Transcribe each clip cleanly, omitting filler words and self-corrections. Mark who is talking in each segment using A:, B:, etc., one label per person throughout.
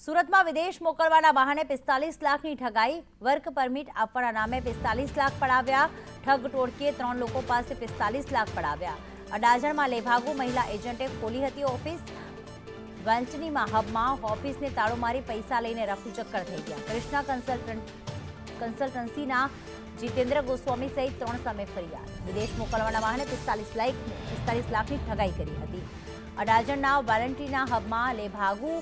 A: સુરતમાં વિદેશ મોકલવાના બહાને 45 લાખની ઠગાઈ, વર્ક પરમિટ આપવાના નામે 45 લાખ પડાવ્યા। ઠગ ટોળકીએ 3 લોકો પાસે 45 લાખ પડાવ્યા। અડાજણમાં લેભાગુ મહિલા એજન્ટે ખોલી હતી ઓફિસ। વેન્ચનીમાં હબમાં ઓફિસને તાળું મારી પૈસા લઈને રફુચક્કર થઈ ગયા। કૃષ્ણા કન્સલ્ટન્સીના જીતેન્દ્ર ગોસ્વામી સહિત 3 સામે ફરિયાદ। વિદેશ મોકલવાના બહાને 45 લાખની ઠગાઈ કરી હતી। અડાજણના વેલેન્ટીના હબમાં લેભાગુ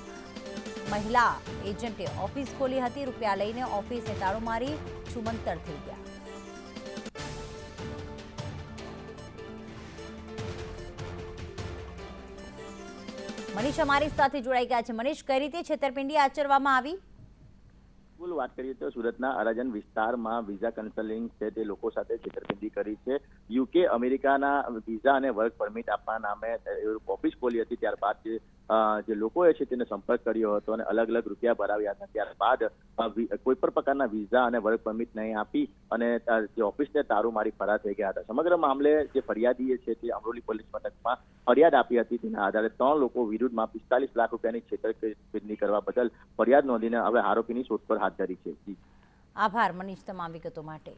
A: મહિલા એજન્ટે ઓફિસ ખોલી હતી। રૂપિયા લઈને ઓફિસને તાળું મારી છુમંતર થઈ ગયા। મનીષ અમારી સાથે જોડાઈ ગયા છે। મનીષ, કઈ રીતે છેતરપિંડી આચરવામાં આવી?
B: કુલ વાત કરીએ તો સુરતના અડાજણ વિસ્તારમાં વિઝા કન્સલ્ટિંગ છે તે લોકો સાથે છેતરપિંડી કરી છે। યુકે અમેરિકાના વિઝા અને વર્ક પરમિટ આપવા નામે ઓફિસ ખોલી હતી। ત્યારબાદ જે લોકોએ છે તેને સંપર્ક કર્યો હતો અને અલગ અલગ રૂપિયા ભરાવ્યા હતા। ત્યારબાદ કોઈ પણ પ્રકારના વિઝા અને વર્ક પરમિટ નહીં આપી અને જે ઓફિસને તારું મારી ફરાર થઈ ગયા હતા। સમગ્ર મામલે જે ફરિયાદીએ છે તે અમરોલી પોલીસ મથકમાં ફરિયાદ આપી હતી। તેના આધારે 3 લોકો વિરુદ્ધમાં 45 લાખ રૂપિયાની છેતરપિંડી કરવા બદલ ફરિયાદ નોંધીને હવે આરોપીની શોધખોળ હાથ ધરી છે।
A: આભાર મનીષ તમામ વિગતો માટે।